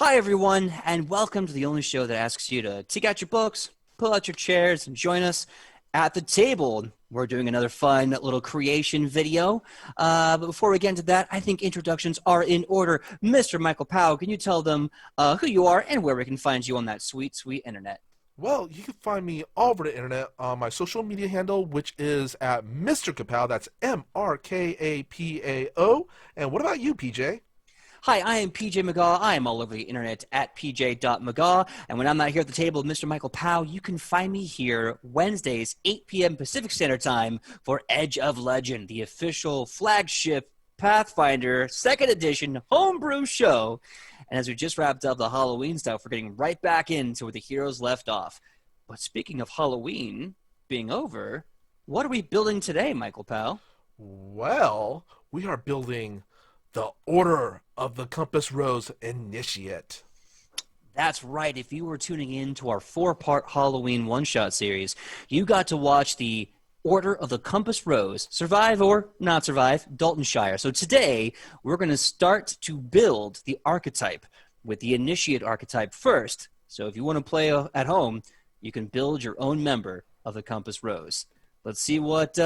Hi, everyone, and welcome to the only show that asks you to take out your books, pull out your chairs, and join us at the table. We're doing another fun little creation video. But before we get into that, I think introductions are in order. Mr. Michael Powell, can you tell them who you are and where we can find you on that sweet, sweet internet? Well, you can find me all over the internet on my social media handle, which is at Mr. Kapao. That's MRKAPAO. And what about you, PJ? Hi, I am PJ McGaw. I am all over the internet at pj.mcgaw. And when I'm not here at the table with Mr. Michael Powell, you can find me here Wednesdays, 8 p.m. Pacific Standard Time for Edge of Legend, the official flagship Pathfinder 2nd Edition homebrew show. And as we just wrapped up the Halloween stuff, we're getting right back into where the heroes left off. But speaking of Halloween being over, what are we building today, Michael Powell? Well, we are building the Order of the Compass Rose Initiate. That's right. If you were tuning in to our 4-part Halloween one-shot series, you got to watch the Order of the Compass Rose survive or not survive Daltonshire. So today, we're going to start to build the archetype with the Initiate archetype first. So if you want to play at home, you can build your own member of the Compass Rose. Let's see what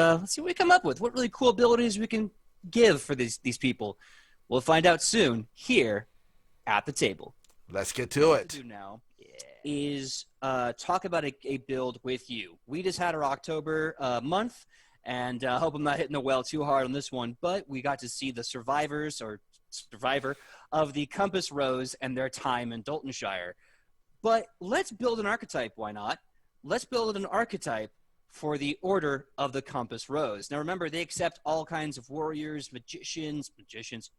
we come up with. What really cool abilities we can give for these people. We'll find out soon here at the table. Let's get to it. What we'll do now is talk about a build with you. We just had our October month, and I hope I'm not hitting the well too hard on this one, but we got to see the survivor of the Compass Rose and their time in Daltonshire. But let's build an archetype. Why not? Let's build an archetype for the Order of the Compass Rose. Now remember, they accept all kinds of warriors, magicians,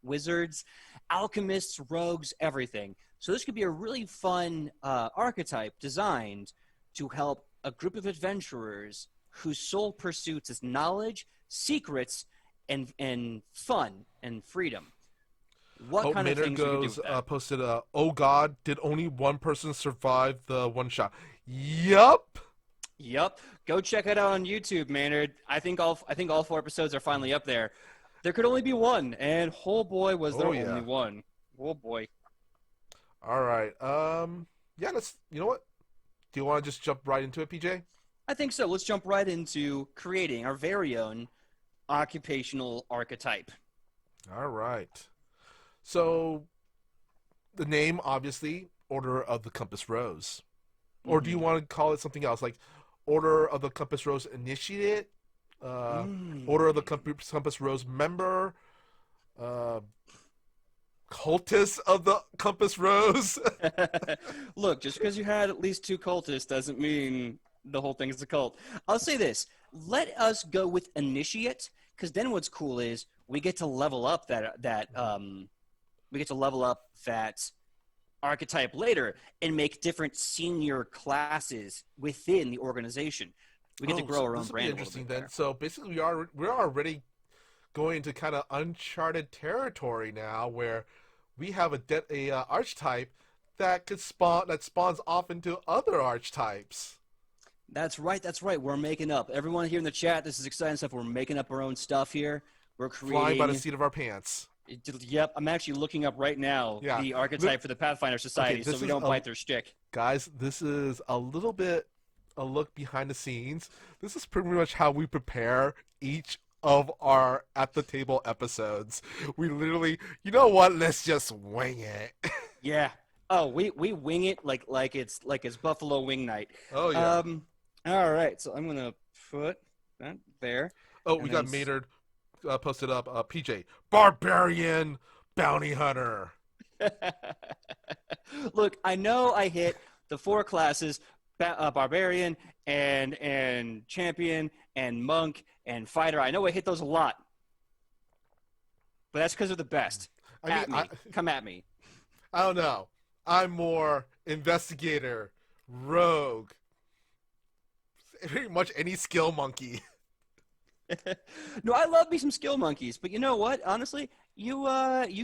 wizards, alchemists, rogues, everything. So this could be a really fun archetype designed to help a group of adventurers whose sole pursuits is knowledge, secrets, and fun and freedom. What Hope kind of Maynard things we could do goes with that? posted, oh God, did only one person survive the one shot? Yup. Yep. Go check it out on YouTube, Maynard. I think all 4 episodes are finally up there. There could only be one, and oh boy, was there only one. Oh boy. All right. Yeah, you know what? Do you want to just jump right into it, PJ? I think so. Let's jump right into creating our very own occupational archetype. All right. So, the name, obviously, Order of the Compass Rose. Or do you want to call it something else, like Order of the Compass Rose Initiate, Order of the Compass Rose Member, Cultist of the Compass Rose? Look, just because you had at least 2 cultists doesn't mean the whole thing is a cult. I'll say this. Let us go with Initiate, because then what's cool is we get to level up that archetype later and make different senior classes within the organization. We get to grow our own brand. Interesting then. So basically, we're already going into kind of uncharted territory now, where we have a archetype that spawns off into other archetypes. That's right. That's right. We're making up. Everyone here in the chat, this is exciting stuff. We're making up our own stuff here. We're creating. Flying by the seat of our pants. Yep, I'm actually looking up right now the archetype for the Pathfinder Society, so we don't bite their shtick. Guys, this is a little bit a look behind the scenes. This is pretty much how we prepare each of our At the Table episodes. We literally, you know what? Let's just wing it. Yeah. Oh, we wing it like it's Buffalo Wing Night. Oh yeah. All right, so I'm gonna put that there. Oh, we got Maynard posted up. PJ, Barbarian Bounty Hunter. Look, I know I hit the 4 classes: Barbarian and Champion and Monk and Fighter. I know I hit those a lot, but that's because they're the best. Come at me. I don't know. I'm more investigator, rogue, pretty much any skill monkey. No, I love me some skill monkeys, but you know what? Honestly, you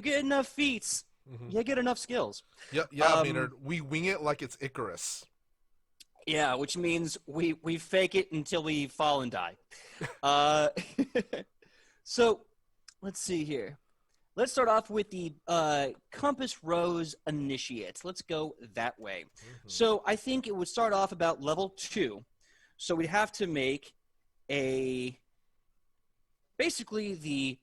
get enough feats, you get enough skills. Yeah, Maynard. We wing it like it's Icarus. Yeah, which means we fake it until we fall and die. So, let's see here. Let's start off with the Compass Rose Initiate. Let's go that way. So I think it would start off about level 2. So we'd have to make basically the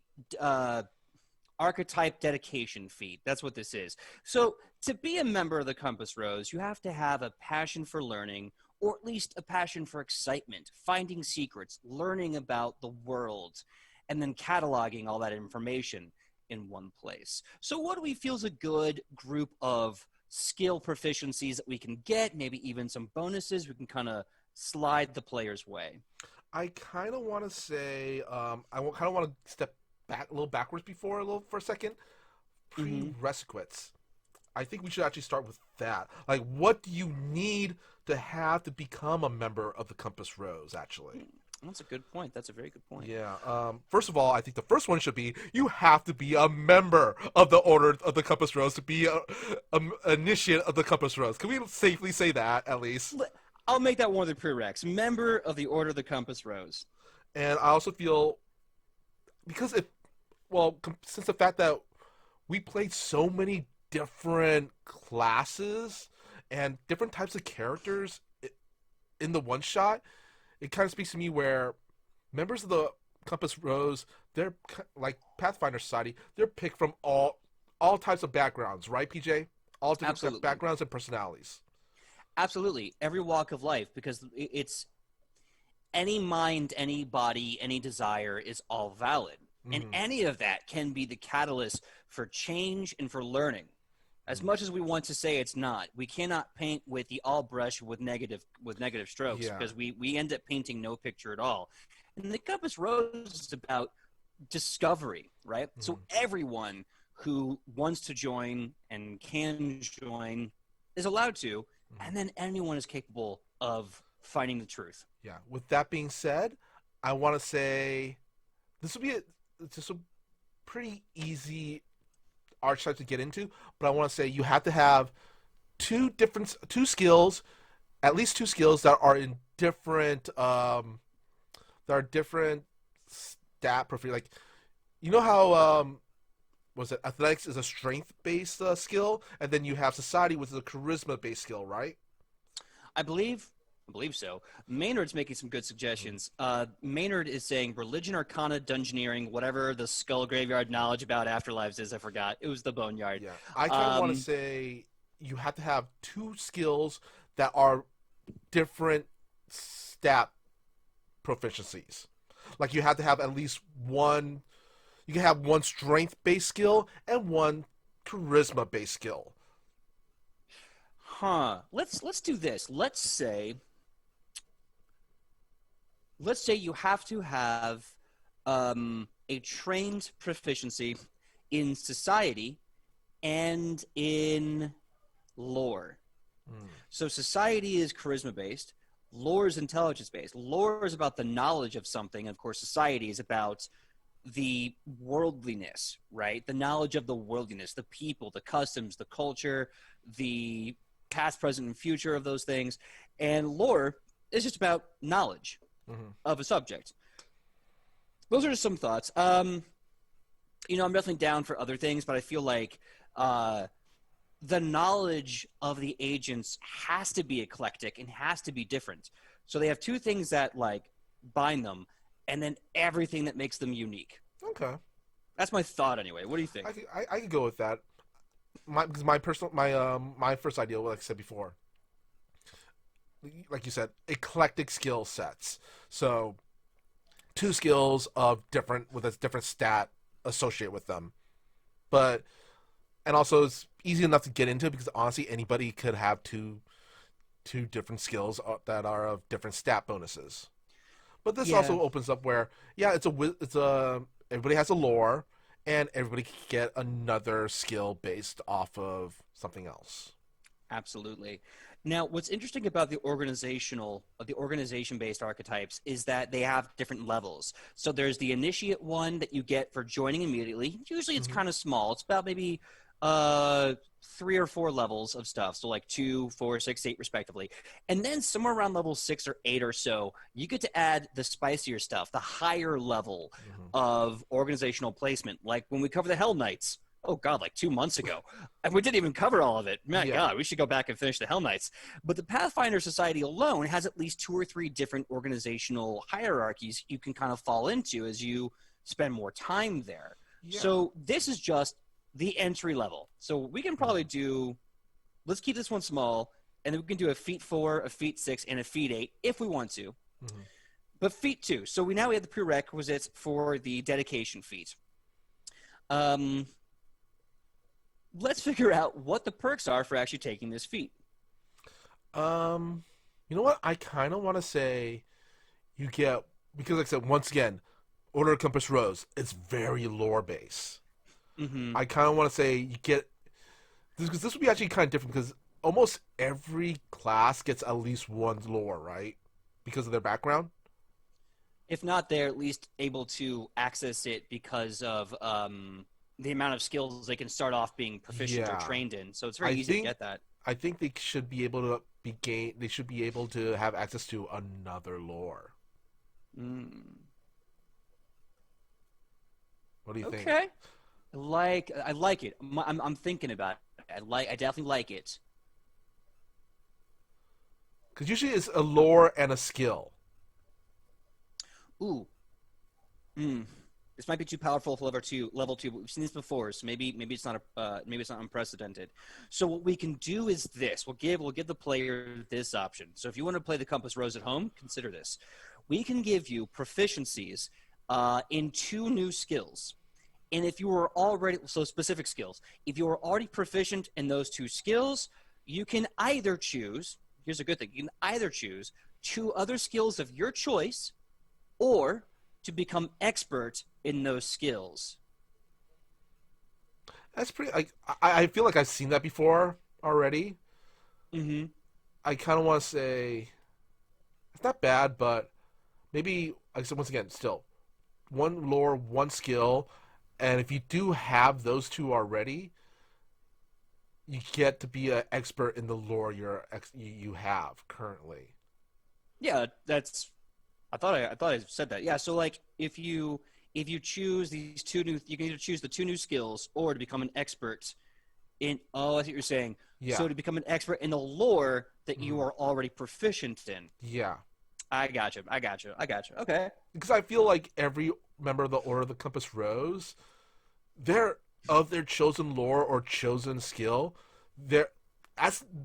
Archetype dedication feat. That's what this is. So to be a member of the Compass Rose, you have to have a passion for learning, or at least a passion for excitement, finding secrets, learning about the world, and then cataloging all that information in one place. So what do we feel is a good group of skill proficiencies that we can get, maybe even some bonuses we can kind of slide the player's way? I kind of want to say, kind of want to step back a little backwards for a second. Prerequisites. I think we should actually start with that. Like, what do you need to have to become a member of the Compass Rose, actually? That's a good point. That's a very good point. Yeah. First of all, I think the first one should be you have to be a member of the Order of the Compass Rose to be an initiate of the Compass Rose. Can we safely say that, at least? I'll make that one of the prereqs. Member of the Order of the Compass Rose. And I also feel, because since the fact that we played so many different classes and different types of characters in the one shot, it kind of speaks to me where members of the Compass Rose, they're like Pathfinder Society, they're picked from all types of backgrounds, right, PJ? All different backgrounds and personalities. Absolutely. Every walk of life, because it's any mind, any body, any desire is all valid. And any of that can be the catalyst for change and for learning. As much as we want to say it's not, we cannot paint with the all brush with negative strokes, because we end up painting no picture at all. And the Compass Rose is about discovery, right? So everyone who wants to join and can join is allowed to, and then anyone is capable of finding the truth. Yeah. With that being said, I want to say this will be just a pretty easy archetype to get into, but I want to say you have to have two skills, at least two skills that are in different stat profile. Like, you know how athletics is a strength based skill, and then you have society, which is a charisma based skill, right? I believe so. Maynard's making some good suggestions. Maynard is saying religion, arcana, dungeoneering, whatever the skull graveyard knowledge about afterlives is. I forgot. It was the boneyard. Yeah. I kind of want to say you have to have two skills that are different stat proficiencies. Like, you have to have at least one. You can have one strength-based skill and one charisma-based skill. Let's do this. Let's say you have to have a trained proficiency in society and in lore. So society is charisma-based. Lore is intelligence-based. Lore is about the knowledge of something. And of course, society is about the worldliness, right? The knowledge of the worldliness, the people, the customs, the culture, the past, present, and future of those things. And lore is just about knowledge of a subject. Those are just some thoughts. I'm definitely down for other things, but I feel like the knowledge of the agents has to be eclectic and has to be different. So they have two things that bind them, and then everything that makes them unique. Okay, that's my thought anyway. What do you think? I could go with that. My first idea, like I said before, like you said, eclectic skill sets. So two skills of with a different stat associated with them, and also it's easy enough to get into because honestly anybody could have two different skills that are of different stat bonuses. But this also opens up where everybody has a lore, and everybody can get another skill based off of something else. Absolutely. Now, what's interesting about the organization-based archetypes is that they have different levels. So there's the initiate one that you get for joining immediately. Usually it's kind of small. It's about maybe uh 3 or 4 levels of stuff, so like 2, 4, 6, 8 respectively, and then somewhere around level 6 or 8 or so you get to add the spicier stuff, the higher level Hmm. of organizational placement, like when we cover the Hell Knights. Oh god, like 2 months ago, and we didn't even cover all of it. My Yeah. god, we should go back and finish the Hell Knights. But the Pathfinder Society alone has at least 2 or 3 different organizational hierarchies you can kind of fall into as you spend more time there. Yeah. So this is just the entry level. So we can probably Mhm. do, let's keep this one small, and then we can do a feat 4, a feat 6, and a feat 8 if we want to. Mhm. But feat 2. So we now have the prerequisites for the dedication feat. Um, let's figure out what the perks are for actually taking this feat. Um, you know what? I kind of want to say you get, because like I said, once again, Order of Compass Rose, it's very lore based. Mm-hmm. I kind of want to say you get this, because this would be actually kind of different because almost every class gets at least one lore, right? Because of their background. If not, they're at least able to access it because of the amount of skills they can start off being proficient or Yeah, trained in. So it's very I easy to think get that. I think they should be able to be gain. They should be able to have access to another lore. Mm. What do you think? Okay. I like it. I'm thinking about it. I definitely like it. Because usually it's a lore and a skill. Ooh. Mm. This might be too powerful for level two, but we've seen this before, so maybe it's not maybe it's not unprecedented. So what we can do is this. We'll give the player this option. So if you want to play the Compass Rose at home, consider this. We can give you proficiencies in 2 new skills. And if you were already, so specific skills, if you are already proficient in those 2 skills, you can either choose, here's a good thing, you can either choose 2 other skills of your choice or to become expert in those skills. That's pretty. I feel like I've seen that before already. Mm-hmm. I kind of want to say it's not bad, but maybe like I said once again, still one lore, one skill, and if you do have those two already, you get to be an expert in the lore you have currently. Yeah, that's. I thought I said that. Yeah, so like if you choose these 2 new, you can either choose the 2 new skills or to become an expert in. Oh, I see what you're saying. Yeah. So to become an expert in the lore that you Mhm. are already proficient in. Yeah. I got you. I got you. I got you. Okay. Because I feel like every member of the Order of the Compass Rose, they're of their chosen lore or chosen skill, they're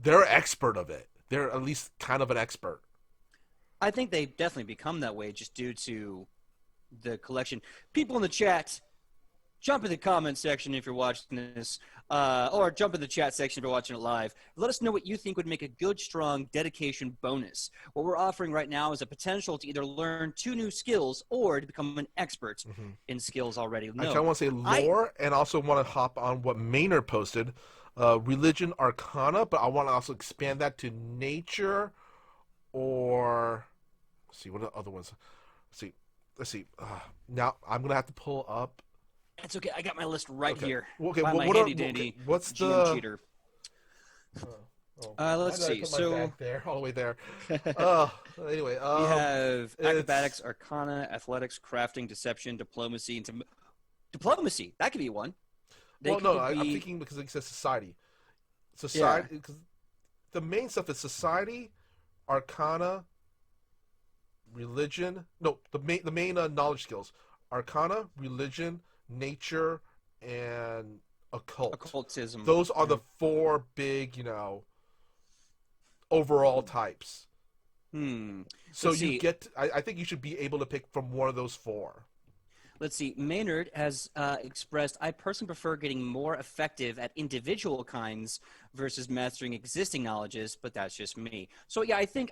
they're expert of it. They're at least kind of an expert. I think they definitely become that way just due to the collection. People in the chat, jump in the comment section if you're watching this, or jump in the chat section if you're watching it live. Let us know what you think would make a good, strong dedication bonus. What we're offering right now is a potential to either learn 2 new skills or to become an expert Hmm. in skills already I kind of known. want to say I lore, and also want to hop on what Maynard posted, religion, arcana, but I want to also expand that to nature, or let's see what are the other ones. Let's see. Now I'm gonna have to pull up. It's okay. I got my list right Okay. here Okay. by my What are? handy Okay. dandy What's GM the? cheater. Oh, why Let's did I see. put my So bag there, all the way there? Uh, anyway, we have acrobatics, it's arcana, athletics, crafting, deception, diplomacy, and diplomacy. That could be one. They well, no, could I'm be, thinking because it says society, yeah. because the main stuff is society, arcana, religion. No, the main knowledge skills: arcana, religion, nature, and occult. Occultism. Those are Yeah. the 4 big, overall types. Hmm. So Let's you see. get. I think you should be able to pick from one of those 4. Let's see. Maynard has expressed, I personally prefer getting more effective at individual kinds versus mastering existing knowledges, but that's just me. So yeah, I think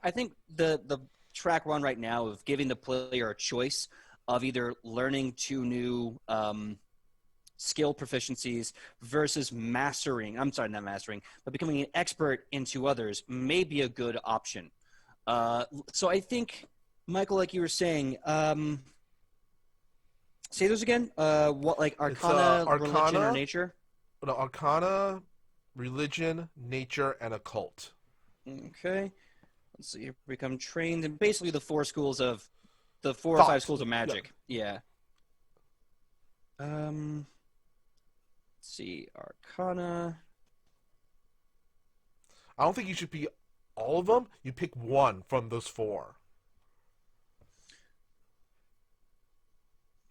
the track we're on right now of giving the player a choice of either learning 2 new skill proficiencies versus mastering. I'm sorry, not mastering, but becoming an expert in 2 others may be a good option. So I think, Michael, like you were saying, say those again. What, like It's arcana, religion, or arcana, nature? no, Arcana, religion, nature, and occult. Okay. Let's see. Become trained in basically the four or five Thought. schools of Yeah. magic. Yeah. Let's see. Arcana. I don't think you should be all of them. You pick one from those four.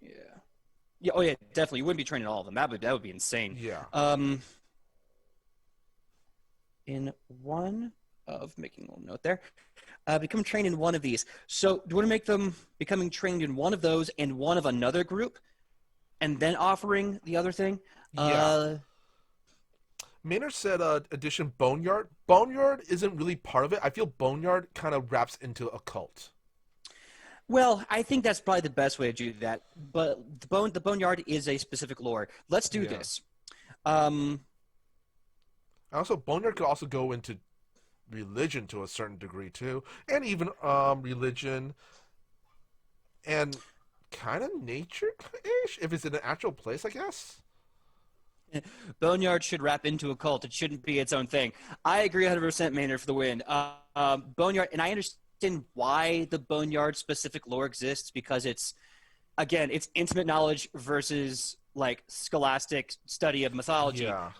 Yeah. Yeah. Oh yeah. Definitely. You wouldn't be training all of them. That would be insane. Yeah. In one of making a little note there. Become trained in one of these. So do you want to make them becoming trained in one of those and one of another group, and then offering the other thing? Yeah. Maynard said addition Boneyard. Boneyard isn't really part of it. I feel Boneyard kind of wraps into occult. Well, I think that's probably the best way to do that. But the Boneyard is a specific lore. Let's do this. Also, Boneyard could also go into religion to a certain degree too, and even religion and kind of nature-ish if it's in an actual place, I guess. Boneyard should wrap into a cult. It shouldn't be its own thing. I agree 100%, Maynard, for the win. Boneyard, and I understand why the Boneyard specific lore exists, because it's intimate knowledge versus like scholastic study of mythology. Yeah.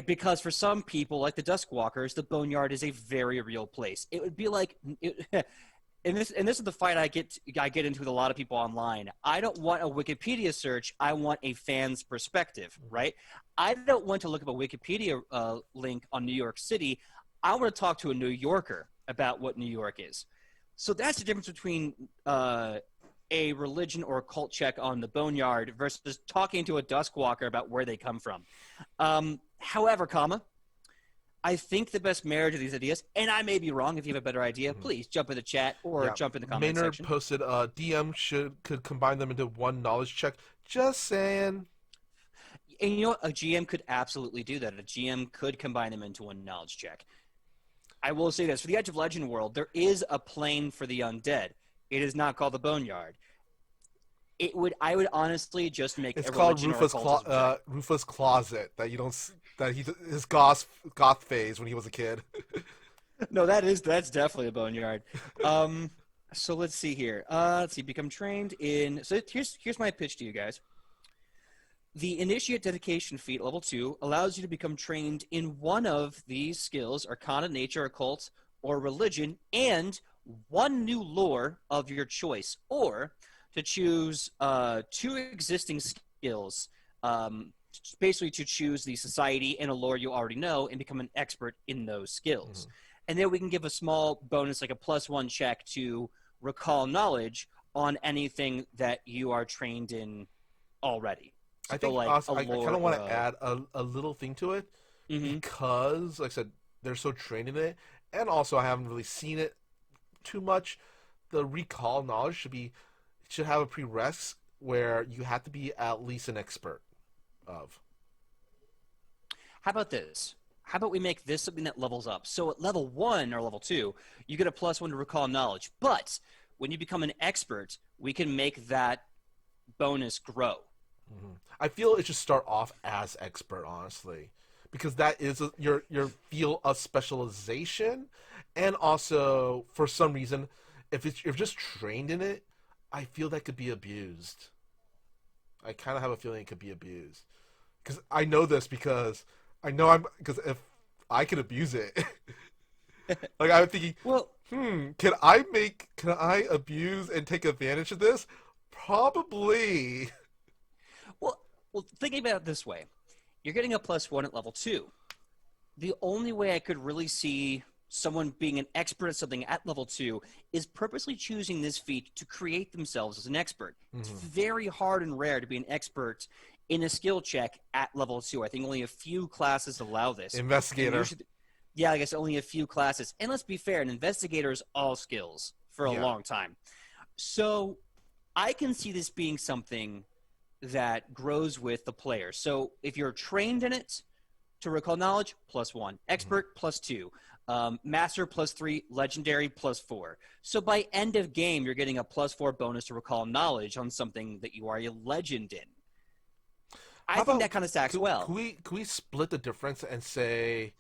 Because for some people, like the Duskwalkers, the Boneyard is a very real place. It would be like, and this is the fight I get into with a lot of people online. I don't want a Wikipedia search. I want a fan's perspective, right? I don't want to look up a Wikipedia link on New York City. I want to talk to a New Yorker about what New York is. So that's the difference between a religion or a cult check on the Boneyard versus talking to a Duskwalker about where they come from. However, I think the best marriage of these ideas, and I may be wrong. If you have a better idea, please jump in the chat or jump in the comment Maynard section. posted DM could combine them into one knowledge check. Just saying. And you know what? A GM could absolutely do that. A GM could combine them into one knowledge check. I will say this. For the Edge of Legend world, there is a plane for the undead. It is not called the Boneyard. I would honestly just make it's a called Rufus Closet that you don't that his goth phase when he was a kid. No, that's definitely a Boneyard. So let's see here. Let's see. Become trained in. So here's my pitch to you guys. The Initiate Dedication feat, level 2, allows you to become trained in one of these skills: Arcana, Nature, Occult, or Religion, and one new lore of your choice, or to choose 2 existing skills, basically to choose the society and a lore you already know and become an expert in those skills. And then we can give a small bonus, like a +1 check to recall knowledge on anything that you are trained in already. I think like also, I kind of want to add a little thing to it because, like I said, they're so trained in it, and also I haven't really seen it too much. The recall knowledge should have a prereq where you have to be at least an expert of. How about this? How about we make this something that levels up? So at level 1 or level 2, you get a +1 to recall knowledge. But when you become an expert, we can make that bonus grow. I feel it should start off as expert, honestly, because that is your field of specialization, and also for some reason, if you're just trained in it, I feel that could be abused. I kind of have a feeling it could be abused, because I know this because if I could abuse it, like I'm thinking, well, can I abuse and take advantage of this? Probably. Well, thinking about it this way, you're getting a +1 at level 2. The only way I could really see someone being an expert at something at level 2 is purposely choosing this feat to create themselves as an expert. It's very hard and rare to be an expert in a skill check at level 2. I think only a few classes allow this. Investigator. Yeah, I guess only a few classes. And let's be fair, an investigator is all skills for a long time. So I can see this being something that grows with the player. So if you're trained in it, to recall knowledge, +1. Expert, +2. Master, +3. Legendary, +4. So by end of game, you're getting a +4 bonus to recall knowledge on something that you are a legend in. I How think about that kind of stacks well. can we split the difference and say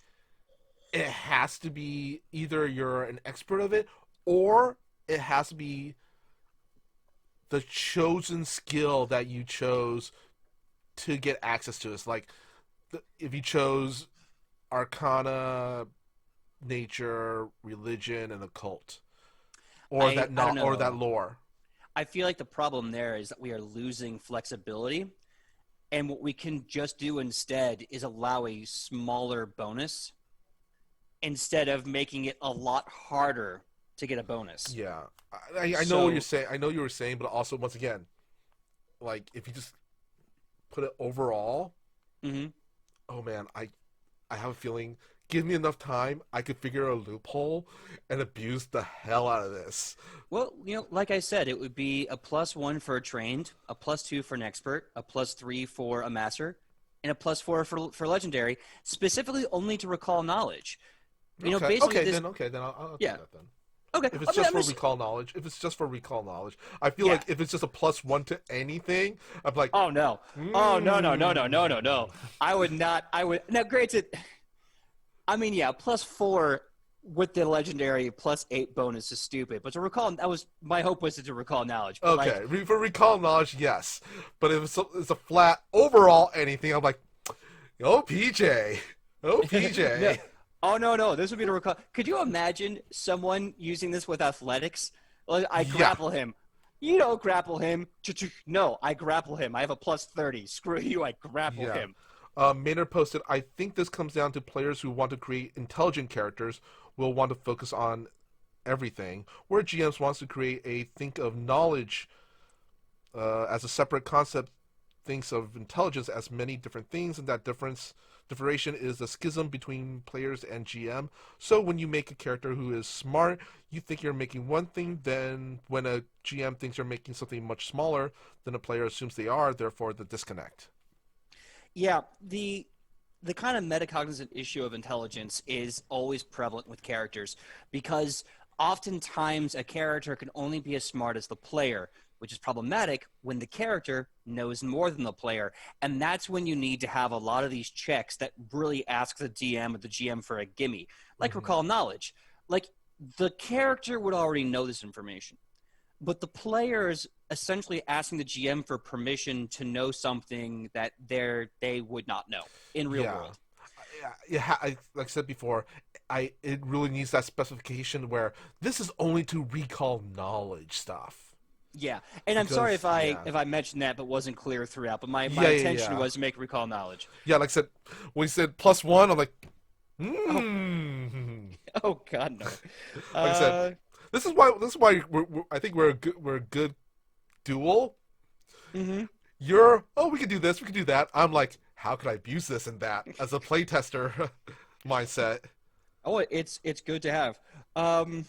it has to be either you're an expert of it or it has to be the chosen skill that you chose to get access to. It's like if you chose Arcana, Nature, Religion, and Occult, or I don't or that know. lore. I feel like the problem there is that we are losing flexibility. And what we can just do instead is allow a smaller bonus instead of making it a lot harder to get a bonus. Yeah, I know what you're So, saying. I know you were saying, but also once again, like if you just put it overall, mhm. oh man, I have a feeling. Give me enough time, I could figure a loophole and abuse the hell out of this. Well, like I said, it would be a +1 for a trained, a +2 for an expert, a +3 for a master, and a +4 for legendary, specifically only to recall knowledge. Okay, Basically this. okay, then I'll take Yeah. that then. Okay. If it's I mean, just I'm for just. recall knowledge, I feel Yeah. like if it's just a +1 to anything, I'm like, Oh no. Oh no no no no no no no. I would not. I would now. Granted, I mean, yeah, +4 with the legendary +8 bonus is stupid. But to recall, that was my hope was to recall knowledge. But okay, for recall knowledge, yes, but if it's a flat overall anything, I'm like, oh PJ, oh no. PJ, Oh no no. This would be to recall. Could you imagine someone using this with athletics? Like, I yeah, grapple him. You don't grapple him. No, I grapple him. I have a +30. Screw you. I grapple yeah. him. Maynard posted, I think this comes down to players who want to create intelligent characters will want to focus on everything, where GMs wants to create a think of knowledge as a separate concept, thinks of intelligence as many different things, and that differentiation is the schism between players and GM. So when you make a character who is smart, you think you're making one thing, then when a GM thinks you're making something much smaller than a player assumes they are, therefore the disconnect. Yeah, the kind of metacognizant issue of intelligence is always prevalent with characters because oftentimes a character can only be as smart as the player, which is problematic when the character knows more than the player. And that's when you need to have a lot of these checks that really ask the DM or the GM for a gimme, like Mm-hmm. recall knowledge. Like the character would already know this information, but the player is essentially asking the GM for permission to know something that they would not know in real Yeah. world. Yeah, like I said before, it really needs that specification where this is only to recall knowledge stuff. Yeah, and I'm sorry Because yeah, if I mentioned that but wasn't clear throughout. But my yeah, intention yeah. was to make recall knowledge. Yeah, like I said, when he said +1, I'm like, Oh, hmm. oh God, no. Like I said, Uh, this is why I think we're a good duel. hmm You're, oh, we can do this, we can do that. I'm like, how could I abuse this and that as a playtester mindset? Oh, it's good to have. Um,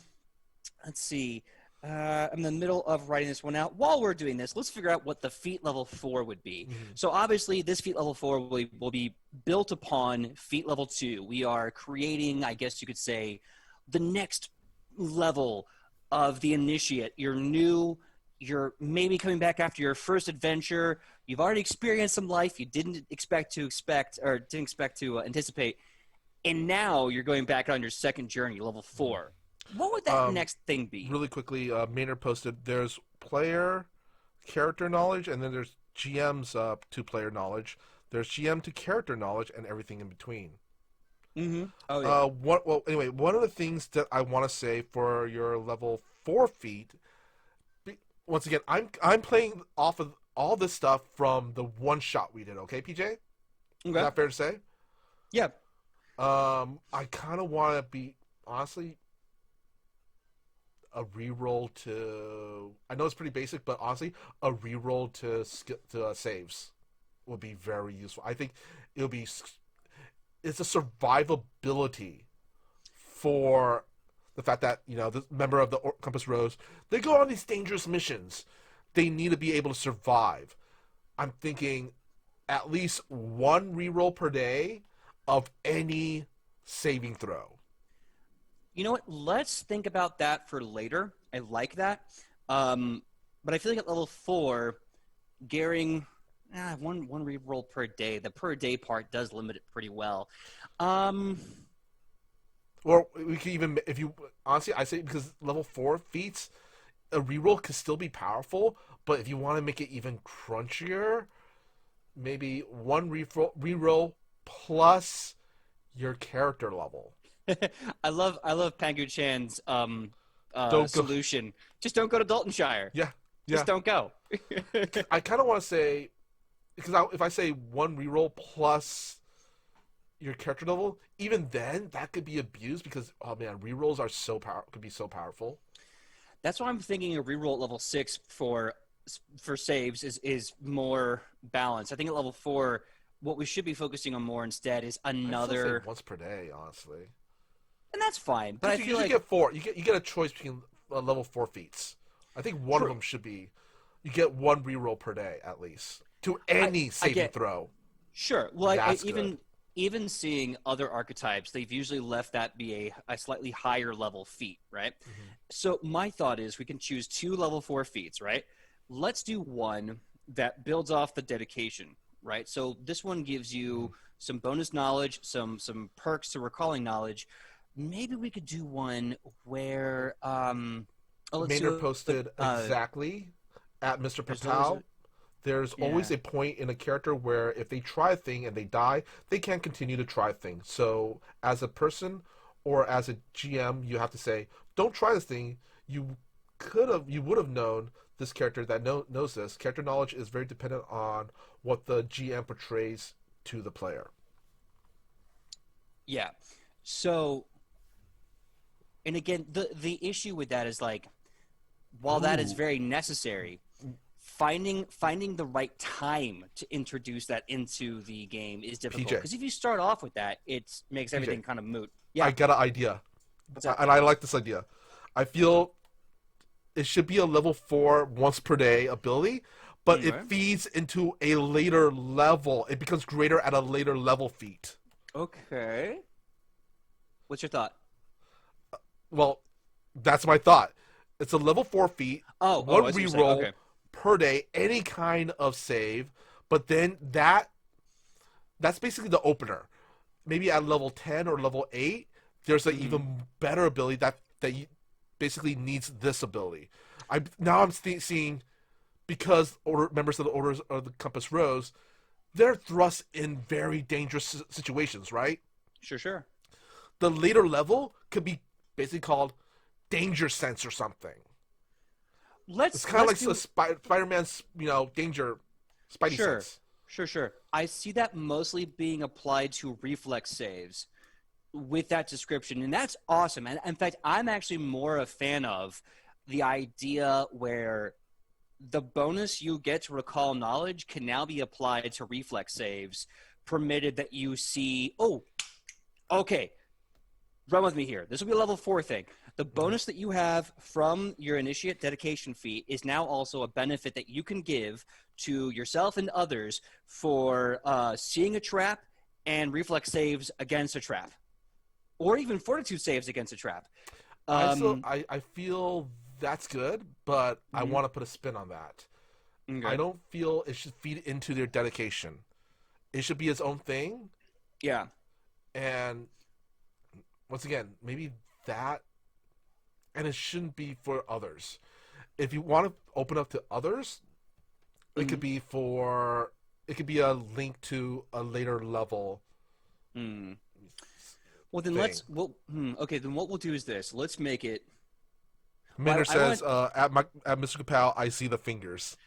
let's see. I'm in the middle of writing this one out. While we're doing this, let's figure out what the feat level 4 would be. Mhm. So obviously, this feat level 4 will be built upon feat level 2. We are creating, I guess you could say, the next level of the initiate. You're new. You're maybe coming back after your first adventure. You've already experienced some life you didn't expect or didn't expect to anticipate, and now you're going back on your second journey, level 4. What would that Um, next thing be? Really quickly, Maynard posted, there's player character knowledge, and then there's GM's to player knowledge. There's GM to character knowledge, and everything in between. Mm-hmm. Oh yeah. Well, anyway, one of the things that I want to say for your level 4 feat, once again, I'm playing off of all this stuff from the one shot we did. Okay, PJ, is Okay. that fair to say? Yeah. I kind of want to be honestly a reroll to. I know it's pretty basic, but honestly, a reroll to saves would be very useful. I think it'll be. It's a survivability for the fact that the member of the Compass Rose, they go on these dangerous missions. They need to be able to survive. I'm thinking at least one reroll per day of any saving throw. You know what? Let's think about that for later. I like that. But I feel like at level 4, gearing one reroll per day. The per day part does limit it pretty well. Um, Or we can even, if you honestly, I say because level 4 feats, a reroll can still be powerful, but if you want to make it even crunchier, maybe one reroll plus your character level. I love Pangu Chan's Don't go. solution. Just don't go to Daltonshire. Yeah, Just yeah. don't go. I kind of want to say because if I say one reroll plus your character level, even then that could be abused because oh man, rerolls are could be so powerful. That's why I'm thinking a reroll at level 6 for saves is more balanced. I think at level 4, what we should be focusing on more instead is I still say another, once per day, honestly. and that's fine. But I Because you feel usually like get four. You get a choice between level 4 feats. I think one of true. them should be you get one reroll per day at least to I any I saving get throw. sure. Well, That's good. even seeing other archetypes, they've usually left that be a slightly higher level feat, right? Hmm. So my thought is we can choose 2 level 4 feats, right? Let's do one that builds off the dedication, right? So this one gives Hmm. you some bonus knowledge, some perks to recalling knowledge. Maybe we could do one where oh, let's Maynard do posted exactly at Mr. there's always Patel. There's always yeah. a point in a character where if they try a thing and they die, they can't continue to try things. So as a person or as a GM, you have to say, "Don't try this thing. You would have known this character that knows this. Character knowledge is very dependent on what the GM portrays to the player." Yeah. So, and again, the issue with that is like, while that is Ooh, very necessary, finding the right time to introduce that into the game is difficult. PJ, Because if you start off with that, it makes PJ, everything kind of moot. I Yeah. got an idea, What's up? and I like this idea. I feel it should be a level 4 once per day ability, but it Okay. feeds into a later level. It becomes greater at a later level feat. Okay. What's your thought? Well, that's my thought. It's a level 4 feat, Oh, I one see what you're saying. reroll Okay. per day, any kind of save, but then that's basically the opener. Maybe at level 10 or level 8, there's an Hmm. even better ability that basically needs this ability. I'm seeing because members of the Orders of the Compass Rose, they're thrust in very dangerous situations, right? Sure, sure. The later level could be basically called danger sense or something. It's kind of Let's like do Spider-Man's, danger, Spidey sure. sense. Sure, sure. I see that mostly being applied to reflex saves with that description, and that's awesome. And in fact, I'm actually more a fan of the idea where the bonus you get to recall knowledge can now be applied to reflex saves, permitted that you see, oh, okay, run with me here. This will be a level 4 thing. The Mm-hmm. bonus that you have from your initiate dedication feat is now also a benefit that you can give to yourself and others for seeing a trap and reflex saves against a trap, or even fortitude saves against a trap. Um, I feel that's good, but I mhm, want to put a spin on that. I okay. don't feel it should feed into their dedication. It should be its own thing, Yeah. and once again, maybe that, and it shouldn't be for others. If you want to open up to others, it could Mhm. be for it could be a link to a later level Mm. Well, then thing. okay, then what we'll do is this. Let's make it. Well, Minder I want. says, at Mr. Kapow, I see the fingers.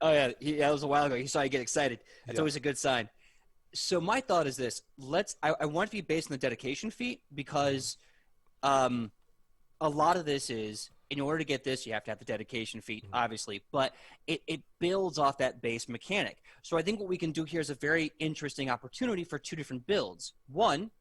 Oh yeah, that was a while ago. He saw you get excited. That's Yeah. always a good sign. So my thought is this: I want it to be based on the dedication feat because um, a lot of this is in order to get this, you have to have the dedication feat, Mhm. obviously, but it builds off that base mechanic. So I think what we can do here is a very interesting opportunity for 2 different builds. One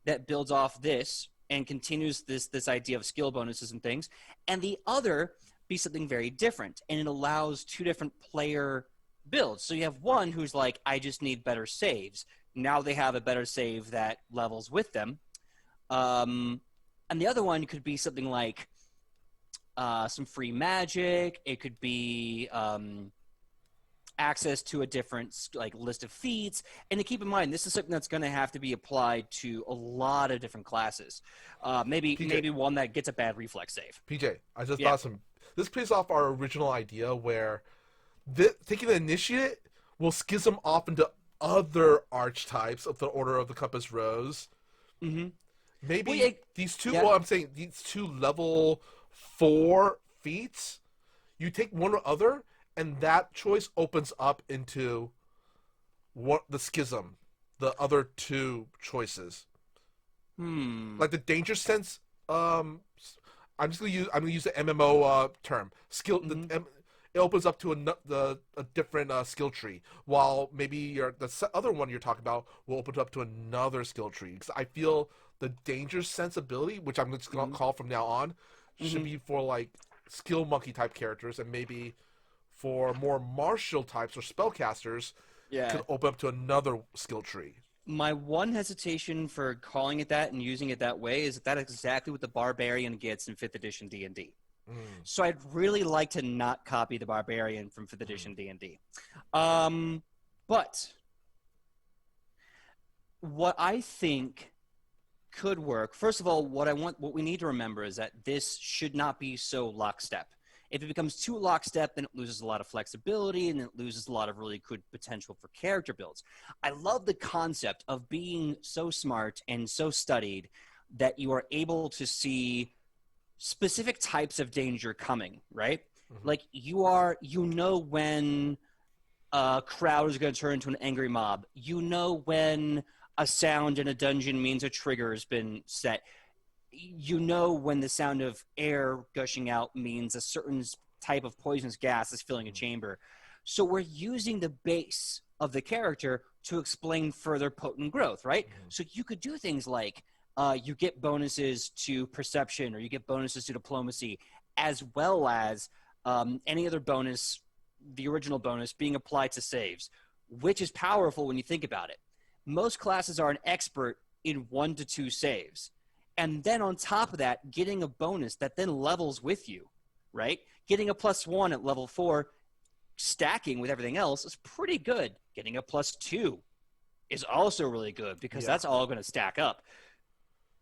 that builds off this and continues this idea of skill bonuses and things, and the other be something very different, and it allows 2 different player builds. So you have one who's like, I just need better saves. Now they have a better save that levels with them. Um, and the other one could be something like some free magic. It could be access to a different like list of feats. And to keep in mind, this is something that's going to have to be applied to a lot of different classes. PJ, Maybe one that gets a bad reflex save. PJ, I just Yeah. thought some. This plays off our original idea where taking the initiate will schism off into other archetypes of the Order of the Compass Rose. Mm-hmm. Well, Maybe these two. yeah. Well, I'm saying these two level 4 feats. You take one or other, and that choice opens up into what the schism, the other two choices. Hmm. Like the danger sense. I'm gonna use the MMO term skill. Mm-hmm. It opens up to a different skill tree, while maybe the other one you're talking about will open up to another skill tree. Because I feel the danger sense ability, which I'm just gonna Mm-hmm. call from now on, should Mm-hmm. be for like skill monkey type characters, and maybe for more martial types or spellcasters Yeah. could open up to another skill tree. My one hesitation for calling it that and using it that way is that exactly what the barbarian gets in 5th edition D&D. Mm, So I'd really like to not copy the barbarian from 5th mm, edition D&D. But what I think could work, first of all, what we need to remember is that this should not be so lockstep. If it becomes too lockstep, then it loses a lot of flexibility and it loses a lot of really good potential for character builds. I love the concept of being so smart and so studied that you are able to see specific types of danger coming, right? mm-hmm. Like you know when a crowd is going to turn into an angry mob. You know when a sound in a dungeon means a trigger has been set. You know when the sound of air gushing out means a certain type of poisonous gas is filling a chamber. So we're using the base of the character to explain further potent growth, right? Mm-hmm. So you could do things like you get bonuses to perception or you get bonuses to diplomacy, as well as any other bonus, the original bonus, being applied to saves, which is powerful when you think about it. Most classes are an expert in 1 to 2 saves. And then on top of that, getting a bonus that then levels with you, right? Getting a +1 at level 4, stacking with everything else is pretty good. Getting a +2 is also really good because Yeah. that's all going to stack up.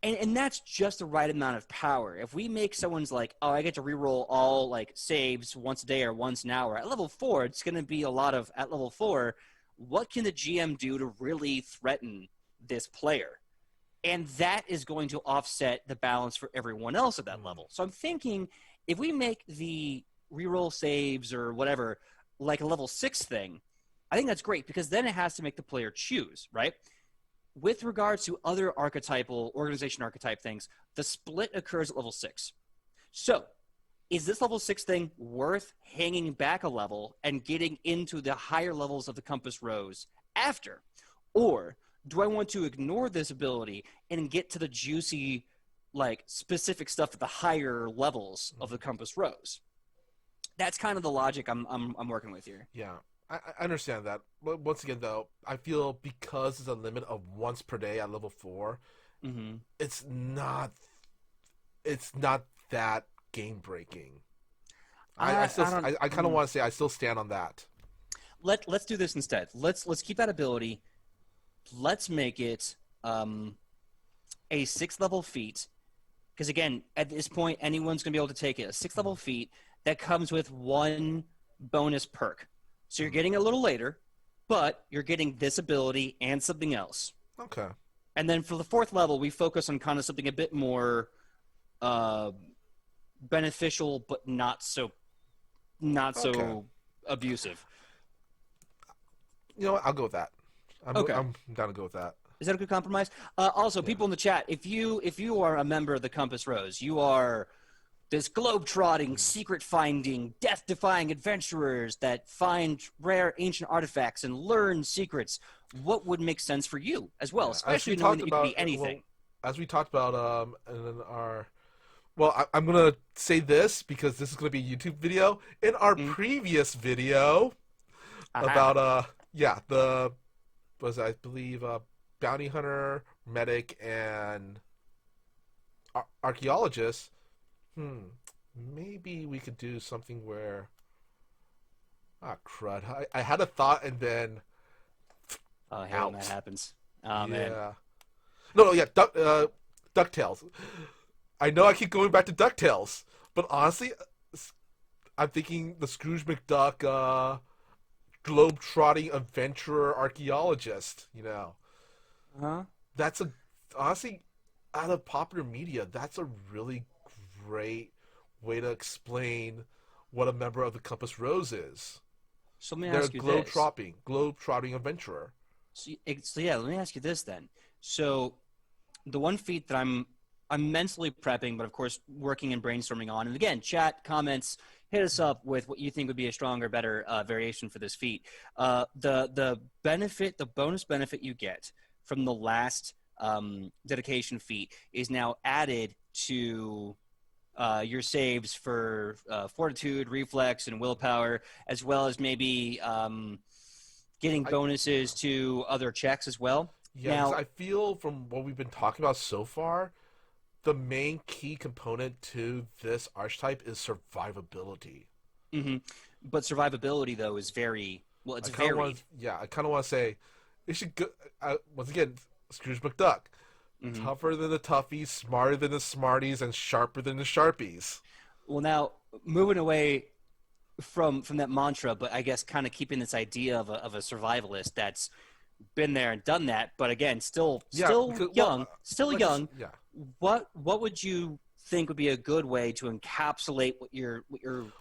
And that's just the right amount of power. If we make someone's like, oh, I get to reroll all like saves once a day or once an hour, at level 4, it's going to be a lot of, at level 4, what can the GM do to really threaten this player? And that is going to offset the balance for everyone else at that level. So I'm thinking if we make the reroll saves or whatever like a level 6 thing, I think that's great because then it has to make the player choose, right? With regards to other archetypal, organization archetype things, the split occurs at level 6. So is this level 6 thing worth hanging back a level and getting into the higher levels of the Compass Rose after? Or do I want to ignore this ability and get to the juicy, like, specific stuff at the higher levels of the Compass Rose? That's kind of the logic I'm working with here. Yeah, I understand that. But once again, though, I feel because there's a limit of once per day at level 4, Mm-hmm. it's not that game breaking. I still I don't. I kind of want to say I still stand on that. Let's do this instead. Let's keep that ability. Let's make it a 6th level feat. Because again, at this point, anyone's gonna be able to take it. A 6th level feat that comes with 1 bonus perk. So you're getting a little later, but you're getting this ability and something else. Okay. And then for the 4th level, we focus on kind of something a bit more beneficial, but not so Okay. abusive. You know what? I'll go with that. Okay. I'm down to go with that. Is that a good compromise? Also, Yeah. people in the chat, if you are a member of the Compass Rose, you are this globe-trotting, secret-finding, death-defying adventurers that find rare ancient artifacts and learn secrets. What would make sense for you as well, Yeah. especially knowing that you can be anything? As we talked about, in our I'm gonna say this because this is gonna be a YouTube video. In our Mm. previous video Aha. about I believe bounty hunter, medic, and archaeologist. Maybe we could do something where Ah, crud. I had a thought and then Oh, I hate when that out. happens. Oh man. Yeah. No, yeah, DuckTales. I know I keep going back to DuckTales, but honestly, I'm thinking the Scrooge McDuck, globe-trotting adventurer archaeologist. Huh? That's a honestly out of popular media. That's a really great way to explain what a member of the Compass Rose is. So let me They're a ask you this. globe-trotting adventurer. So yeah, let me ask you this then. So the one feat that I'm mentally prepping, but of course working and brainstorming on. And again, chat comments, hit us up with what you think would be a stronger, better variation for this feat. The benefit, the bonus benefit you get from the last dedication feat is now added to your saves for fortitude, reflex, and willpower, as well as maybe getting I bonuses to other checks as well. Yeah, because Now, I feel from what we've been talking about so far, the main key component to this archetype is survivability. mhm. But survivability though is very well. It's I kind of varied. want, yeah, I kind of want to say, it should go. Once again, Scrooge McDuck, Hmm. tougher than the toughies, smarter than the smarties, and sharper than the sharpies. Well, now moving away from that mantra, but I guess kind of keeping this idea of a survivalist that's been there and done that, but again, Yeah, still because young, still like young. yeah. What would you think would be a good way to encapsulate what you're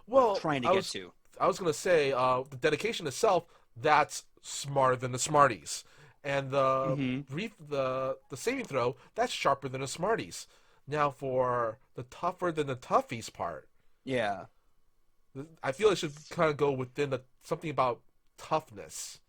Well, trying to get to? I was gonna say, the dedication itself, that's smarter than the smarties, and Hmm. the saving throw, that's sharper than the smarties. Now for the tougher than the toughies part, Yeah. I feel it should kind of go within something about toughness.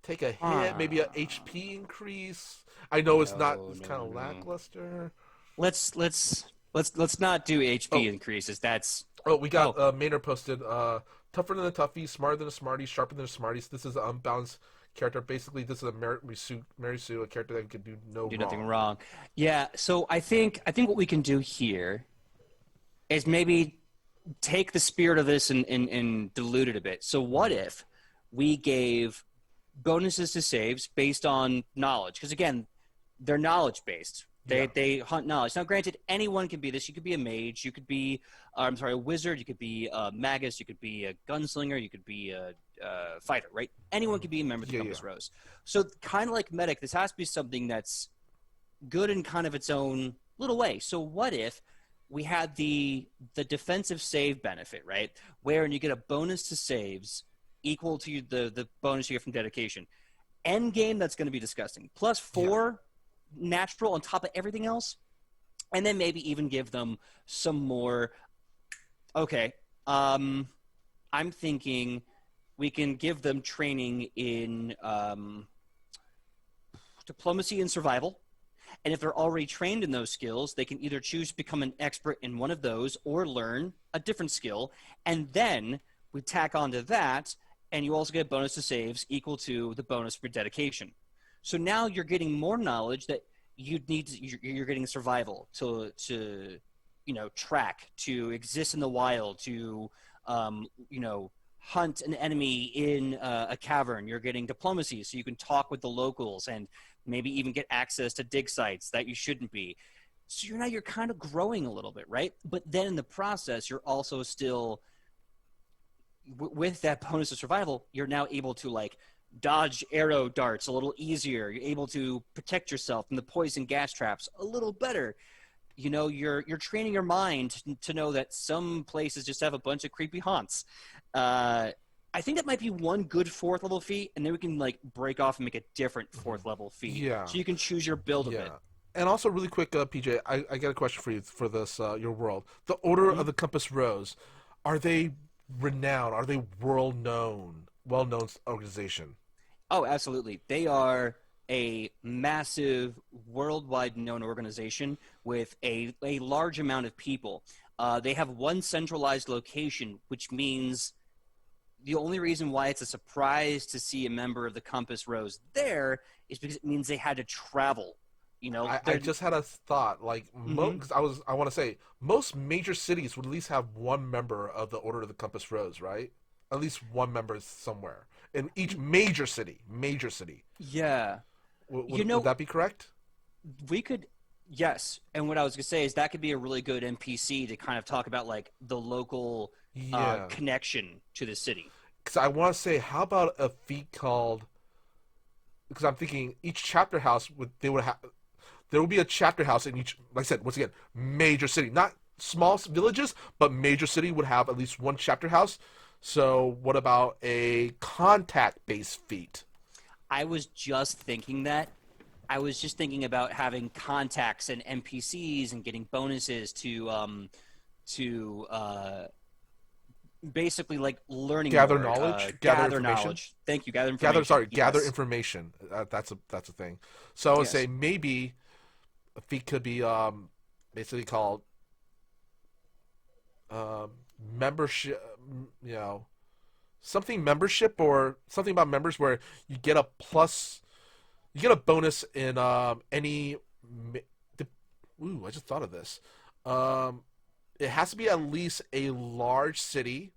Take a hit, maybe a Ah. HP increase. I know it's not. No, It's kind no, of no. lackluster. Let's not do HP Oh, increases. That's oh, we got oh, Maynard posted. Tougher than the toughies, smarter than the smarties, sharper than the smarties. This is an unbalanced character. Basically, this is a Mary Sue, a character that can do no do nothing wrong. wrong. Yeah, so I think what we can do here is maybe take the spirit of this and dilute it a bit. So what Mm. if we gave bonuses to saves based on knowledge? Because again, they're knowledge based. They Yeah, they hunt knowledge. Now, granted, anyone can be this. You could be a mage. You could be, I'm sorry, a wizard. You could be a magus. You could be a gunslinger. You could be a fighter. Right? Anyone mm. can be a member of the Yeah, yeah, Compass Rose. So, kind of like medic, this has to be something that's good in kind of its own little way. So, what if we had the defensive save benefit, right? Wherein you get a bonus to saves equal to the bonus you get from dedication. End game, that's going to be disgusting. Plus yeah, four natural on top of everything else, and then maybe even give them some more. Okay, I'm thinking we can give them training in diplomacy and survival. And if they're already trained in those skills, they can either choose to become an expert in one of those or learn a different skill. And then we tack onto that, and you also get bonus to saves equal to the bonus for dedication. So now you're getting more knowledge that you're getting survival to track, to exist in the wild, to hunt an enemy in a cavern. You're getting diplomacy, so you can talk with the locals and maybe even get access to dig sites that you shouldn't be. So you're kind of growing a little bit, right? But then in the process, you're also still with that bonus of survival, you're now able to like dodge arrow darts a little easier. You're able to protect yourself from the poison gas traps a little better. You're training your mind to know that some places just have a bunch of creepy haunts. I think that might be one good fourth level feat, and then we can like break off and make a different mhm. fourth level feat, Yeah, so you can choose your build a bit. yeah. And also, really quick, PJ, I got a question for you for this your world. The Order Mm-hmm. of the Compass Rose, are they renowned? Are they well known organization? Oh, absolutely. They are a massive, worldwide known organization with a large amount of people. They have one centralized location, which means the only reason why it's a surprise to see a member of the Compass Rose there is because it means they had to travel. I They're. just had a thought, like, Mm-hmm. cause I want to say most major cities would at least have one member of the Order of the Compass Rose, right? at least one member somewhere in each major city. Major city. Yeah. You Would know, that be correct? we could, yes. And what I was gonna say is that could be a really good NPC to kind of talk about like the local Yeah. connection to the city. Because I want to say, how about a feat called? Because I'm thinking each chapter house would have there will be a chapter house in each. Like I said, once again, major city, not small villages, but major city would have at least one chapter house. So what about a contact based feat? I was just thinking that. I was just thinking about having contacts and NPCs and getting bonuses to basically like learning Gather more, knowledge, gather gather information. knowledge. Thank you, gather information. Gather Yes, information. That's a thing. So I would say yes. maybe a feat could be basically called um, membership. You know, something membership or something about members where you get a plus, you get a bonus in any. Ooh, I just thought of this. Um, it has to be at least a large city,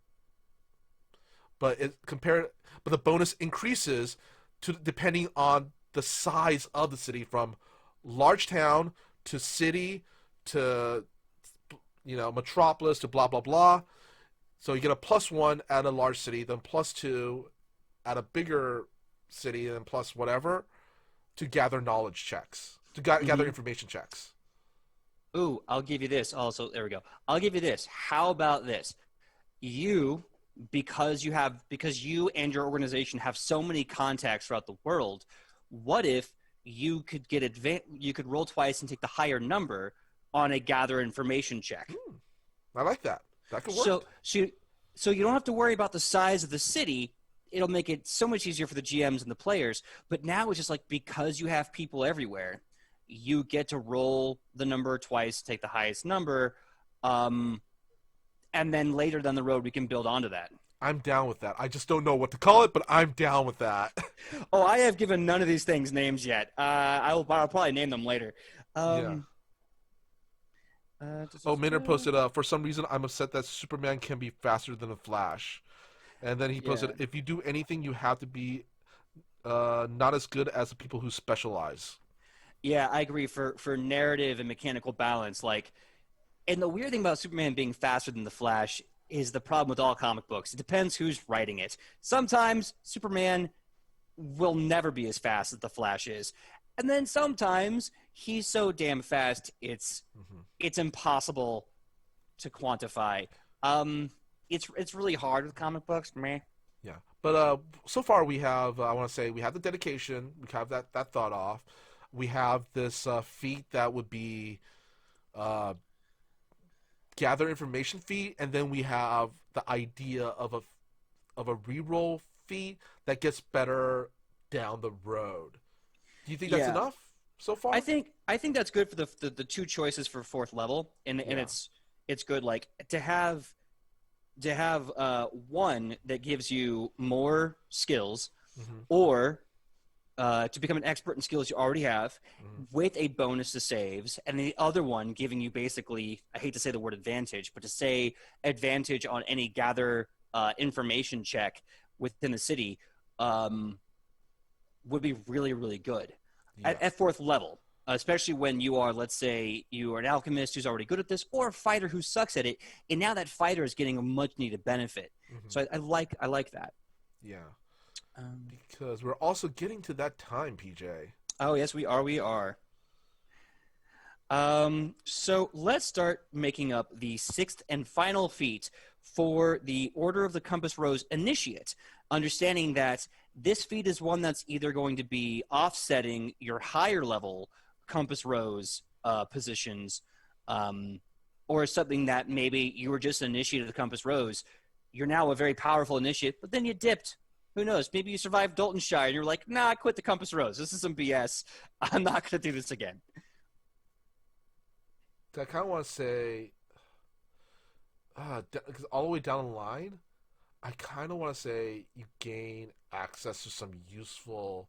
but the bonus increases to depending on the size of the city, from large town to city to metropolis to blah blah blah. So you get a +1 at a large city, then +2 at a bigger city, and then plus whatever to gather knowledge checks, to gather Hmm. information checks. Ooh, I'll give you this. Also, there we go. I'll give you this. How about this? You, because you and your organization have so many contacts throughout the world. What if you could roll twice and take the higher number on a gather information check? I like that. That could So, work. so, so you don't have to worry about the size of the city. It'll make it so much easier for the GMs and the players. But now it's just like because you have people everywhere, you get to roll the number twice, take the highest number, um, and then later down the road we can build onto that. I'm down with that. I just don't know what to call it, but I'm down with that. Oh, I have given none of these things names yet. I'll probably name them later. Yeah. Um, Oh, Minner posted, for some reason, I'm upset that Superman can be faster than the Flash. And then he yeah. posted, if you do anything, you have to be not as good as the people who specialize. Yeah, I agree. For narrative and mechanical balance, like, and the weird thing about Superman being faster than the Flash is the problem with all comic books. It depends who's writing it. Sometimes Superman will never be as fast as the Flash is, and then sometimes he's so damn fast Hmm. it's impossible to quantify. It's really hard with comic books, meh. Yeah. But so far we have, I want to say, we have the dedication, we have that thought off. We have this feat that would be uh, gather information feat, and then we have the idea of a reroll feat that gets better down the road. Do you think that's Yeah, enough so I far? think I think that's good for the two choices for fourth level, and Yeah. it's good like to have one that gives you more skills, Hmm. or to become an expert in skills you already have, Hmm. with a bonus to saves, and the other one giving you basically, I hate to say the word advantage, but to say advantage on any gather information check within the city, um, would be really, really good Yeah. at fourth level. Especially when you are, let's say, you are an alchemist who's already good at this, or a fighter who sucks at it, and now that fighter is getting a much needed benefit. Hmm. So I like that. Yeah. Um, Because we're also getting to that time, PJ. oh yes, we are. We are. So let's start making up the sixth and final feat for the Order of the Compass Rose Initiate, understanding that this feat is one that's either going to be offsetting your higher level Compass Rose positions, um, or something that maybe you were just an initiate of the Compass Rose. You're now a very powerful initiate, but then you dipped. Who knows? Maybe you survived Daltonshire and you're like, nah, I quit the Compass Rose. This is some BS. I'm not going to do this again. I kind of want to say, because all the way down the line, I kind of want to say you gain access to some useful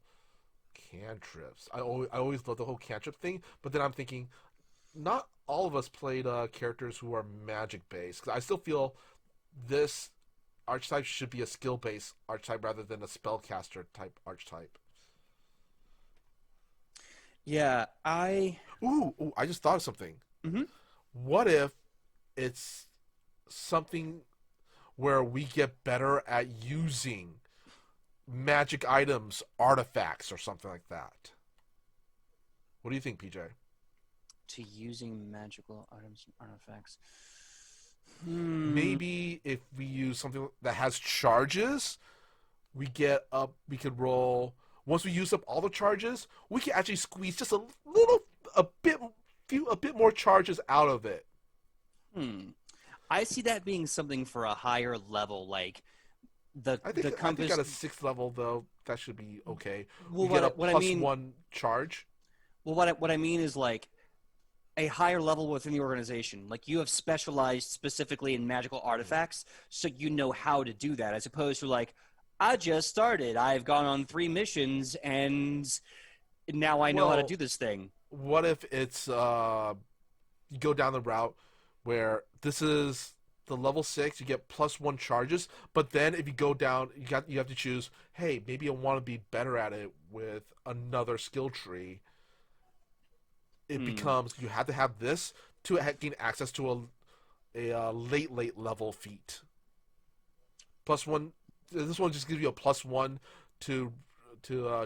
cantrips. I always love the whole cantrip thing, but then I'm thinking, not all of us played characters who are magic based. Because I still feel this archetype should be a skill-based archetype rather than a spellcaster type archetype. Yeah, I. Ooh, I just thought of something. Mhm. What if it's something where we get better at using magic items, artifacts, or something like that? What do you think, PJ? To using magical items and artifacts. Maybe if we use something that has charges, we get up. We could roll. Once we use up all the charges, we can actually squeeze just a bit more charges out of it. Hmm. I see that being something for a higher level, like the I think at compass. a 6th level though, that should be okay. Well, We get a what I plus mean, 1 charge. what I mean is like a higher level within the organization. Like you have specialized specifically in magical artifacts, so you know how to do that, as opposed to like, I just started. I've gone on 3 missions, and now I know how to Well, do this thing. what if it's you go down the route where this is the level 6, you get plus 1 charges, but then if you go down, you have to choose. Hey, maybe I want to be better at it with another skill tree. It Hmm. becomes you have to have this to gain access to a late level feat. Plus 1. This one just gives you a plus 1 to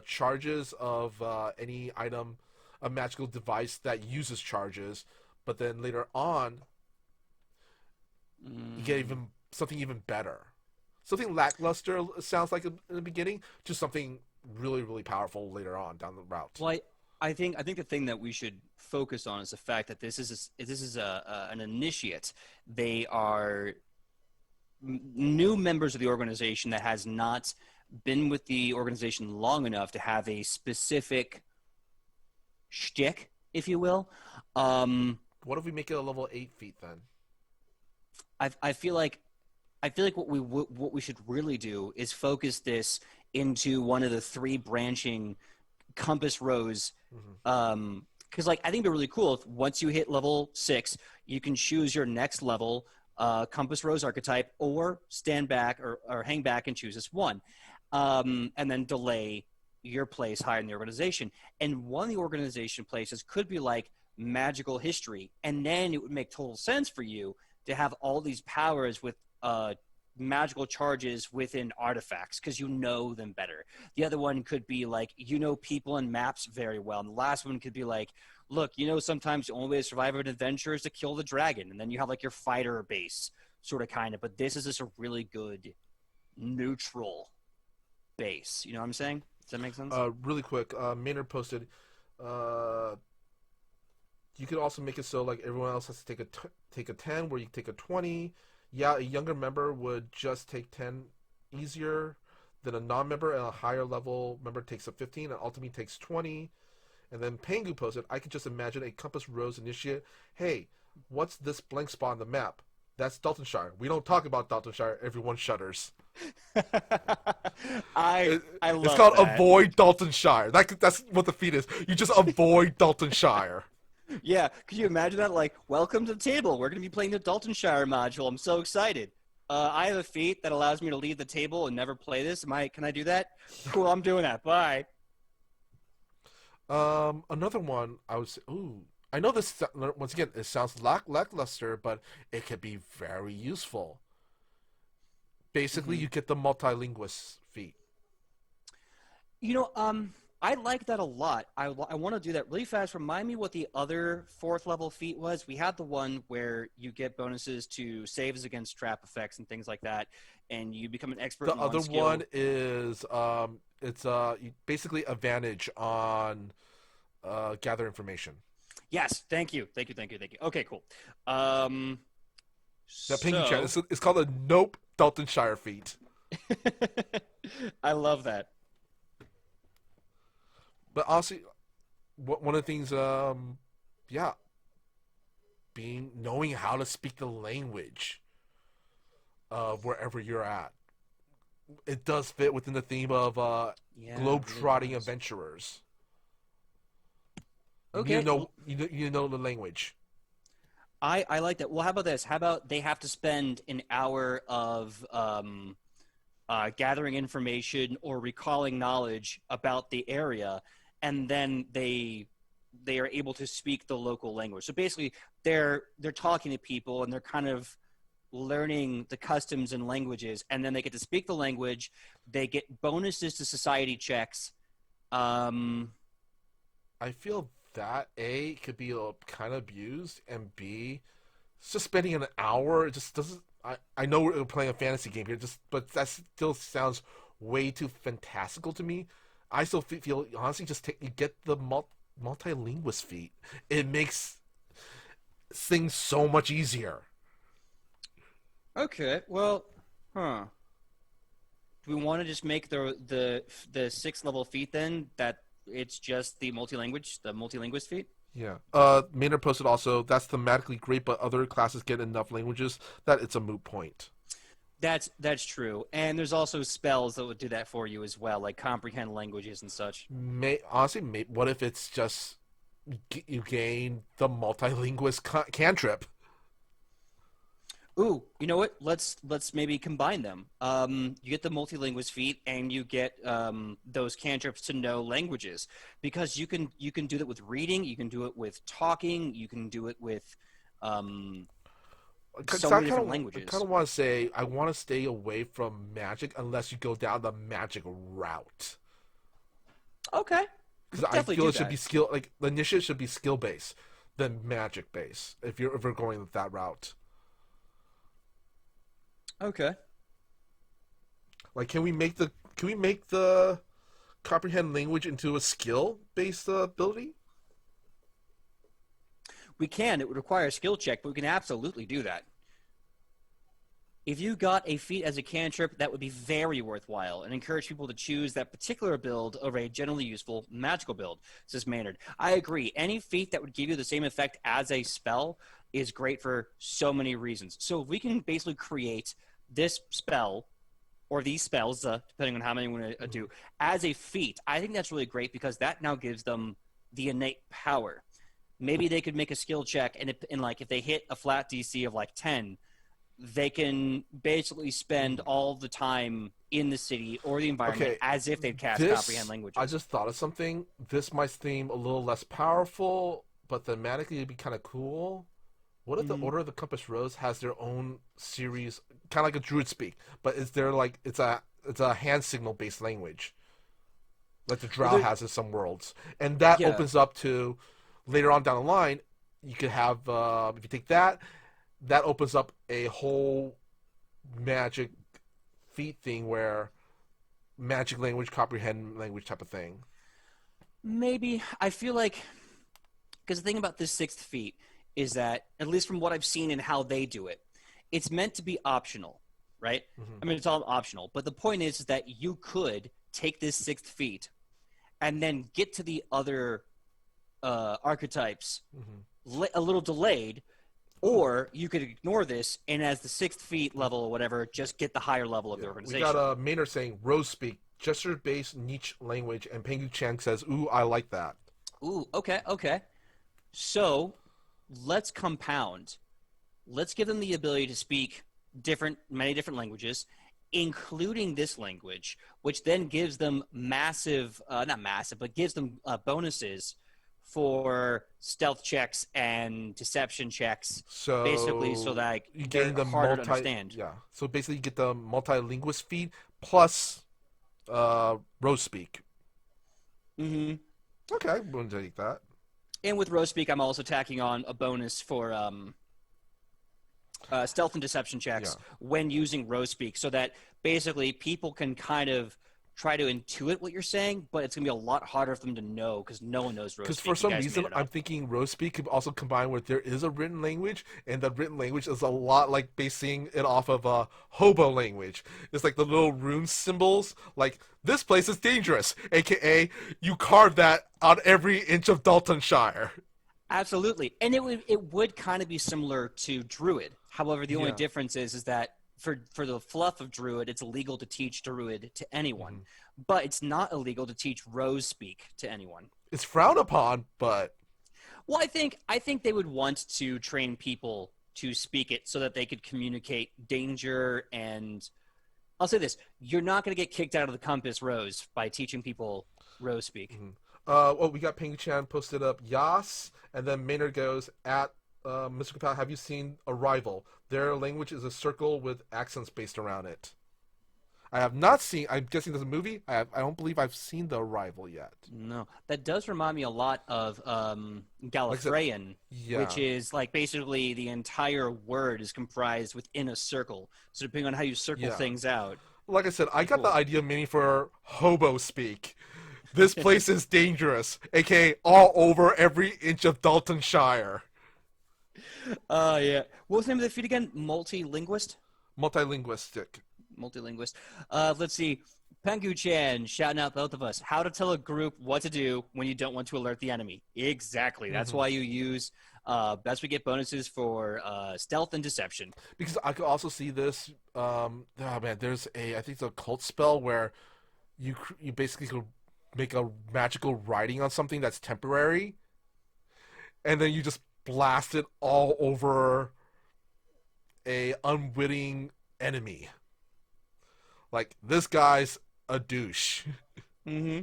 charges of any item, a magical device that uses charges. But then later on, you get Mm. even something even better. Something lackluster sounds like in the beginning, to something really powerful later on down the route. Well, I think the thing that we should focus on is the fact that this is an initiate. They are new members of the organization that has not been with the organization long enough to have a specific shtick, if you will. Um, What if we make it a level 8 feat then? I feel like what we should really do is focus this into one of the 3 branching compass rows. Mm-hmm. Because like I think it'd be really cool if once you hit level 6, you can choose your next level compass rose archetype, or stand back or hang back and choose this one, and then delay your place higher in the organization. And one of the organization places could be like magical history, and then it would make total sense for you to have all these powers with magical charges within artifacts because you know them better. The other one could be like, you know, people and maps very well. And the last one could be like, look, you know, sometimes the only way to survive an adventure is to kill the dragon. And then you have like your fighter base sort of kind of. But this is just a really good neutral base. You know what I'm saying? Does that make sense? Really quick, Maynard posted. Uh, you could also make it so like everyone else has to take a 10, where you take a 20. Yeah, a younger member would just take 10 easier than a non-member, and a higher level member takes a 15, and ultimately takes 20. And then Pengu posted, I could just imagine a Compass Rose initiate. Hey, what's this blank spot on the map? That's Daltonshire. We don't talk about Daltonshire. Everyone shudders. I It, I it's love called that. Avoid Daltonshire. That's what the feat is. You just avoid Daltonshire. Yeah, could you imagine that? Like, welcome to the table. We're going to be playing the Daltonshire module. I'm so excited. I have a feat that allows me to leave the table and never play this. Can I do that? Cool, I'm doing that. Bye. Another one I was. Ooh, I know this once again. It sounds lackluster, but it could be very useful. Basically, Hmm. you get the multilinguist feat. You know, I like that a lot. I want to do that really fast. Remind me what the other 4th level feat was. We had the one where you get bonuses to saves against trap effects and things like that, and you become an expert The in one other one skill. is it's basically advantage on gather information. Yes, thank you, thank you, thank you, thank you. Okay, cool. Um, That Penguin chat. so It's called a Nope Daltonshire feat. I love that. But honestly, one of the things, yeah, knowing how to speak the language of wherever you're at. It does fit within the theme of Yeah, it really globe-trotting does. adventurers. You need to Okay, know you need to know the language. I like that. Well, how about this? How about they have to spend an hour of gathering information or recalling knowledge about the area, and then they are able to speak the local language. So basically, they're talking to people and they're kind of learning the customs and languages, and then they get to speak the language. They get bonuses to society checks. Um, I feel that A could be kind of abused, and B, it's just spending an hour. It just doesn't. I know we're playing a fantasy game here, but that still sounds way too fantastical to me. I still feel honestly, you get the multilinguist feat. It makes things so much easier. okay, well, huh? Do we want to just make the sixth level feat then that it's just the multi-linguist feat? Yeah. Maynard posted also, that's thematically great, but other classes get enough languages that it's a moot point. That's true, and there's also spells that would do that for you as well, like comprehend languages and such. Honestly, what if it's just you gain the multilinguist cantrip? Ooh, you know what? Let's maybe combine them. You get the multilinguist feat, and you get those cantrips to know languages, because you can do that with reading, you can do it with talking, you can do it with so many different languages. I kind of want to say I want to stay away from magic unless you go down the magic route. Okay, Because I feel it should be skill, like the initiative should be skill based than magic based. If we're going with that route. Okay. Like, can we make the comprehend language into a skill based ability? We can. It would require a skill check, but we can absolutely do that. If you got a feat as a cantrip, that would be very worthwhile and encourage people to choose that particular build over a generally useful magical build, says Maynard. I agree. Any feat that would give you the same effect as a spell is great for so many reasons. So if we can basically create this spell or these spells, depending on how many we want to do, as a feat, I think that's really great because that now gives them the innate power. Maybe they could make a skill check, and like if they hit a flat DC of like 10, they can basically spend all the time in the city or the environment as if they'd cast comprehend languages. I just thought of something. This might seem a little less powerful, but thematically it'd be kind of cool. What if the Order of the Compass Rose has their own series, kind of like a Druid Speak, but it's a hand signal based language, like the Drow has in some worlds, and that opens up to later on down the line. You could have if you take that opens up a whole magic feat thing where magic language, comprehend language type of thing. Maybe. I feel like, because the thing about this sixth feat is that, at least from what I've seen and how they do it, it's meant to be optional, right? I mean, it's all optional. But the point is that you could take this sixth feat and then get to the other archetypes a little delayed, or you could ignore this and as the sixth feat level or whatever, just get the higher level of the organization. We got Maynard saying Rose Speak, gesture-based niche language, and Pengu Chang says, "Ooh, I like that." Ooh, okay. So let's compound. Let's give them the ability to speak many different languages, including this language, which then gives them not massive, but gives them bonuses for stealth checks and deception checks. So basically, so that you gain the harder to understand. Yeah. So basically, you get the multilinguist feed plus Rose Speak. Mm-hmm. Okay, I'm going to take that. And with Rose Speak, I'm also tacking on a bonus for stealth and deception checks when using Rose Speak, so that basically people can kind of try to intuit what you're saying, but it's going to be a lot harder for them to know because no one knows Rose Speak. Because for some reason, I'm thinking Rose Speak could also combine with there is a written language, and the written language is a lot like basing it off of a hobo language. It's like the little rune symbols, like, this place is dangerous, a.k.a. you carve that on every inch of Daltonshire. Absolutely. And it would kind of be similar to Druid. However, the only difference is that for the fluff of Druid, it's illegal to teach Druid to anyone. But it's not illegal to teach Rose Speak to anyone. It's frowned upon, but... Well, I think they would want to train people to speak it so that they could communicate danger. And I'll say this: you're not going to get kicked out of the Compass Rose by teaching people Rose speak. Mhm. Well, we got Ping Chan posted up Yas, and then Maynard goes at Mr. Kapow, have you seen Arrival? Their language is a circle with accents based around it. I have not seen. I'm guessing there's a movie. I don't believe I've seen The Arrival yet. No, that does remind me a lot of Like I said, Gallifreyan, which yeah, is like basically the entire word is comprised within a circle. So depending on how you circle yeah. things out, Like I said, I pretty got the cool. idea mainly for hobo speak. This place is dangerous, aka all over every inch of Daltonshire. Yeah. What was the name of the feat again? Multilinguist? Multilinguistic. Multilinguist. Let's see. Pengu Chan shouting out both of us. How to tell a group what to do when you don't want to alert the enemy. Exactly. That's Hmm. why you use. That's we get bonuses for stealth and deception. Because I could also see this. Oh man, there's I think it's a cult spell where you basically could make a magical writing on something that's temporary, and then you just blast it all over a unwitting enemy. Like this guy's a douche. Mm-hmm.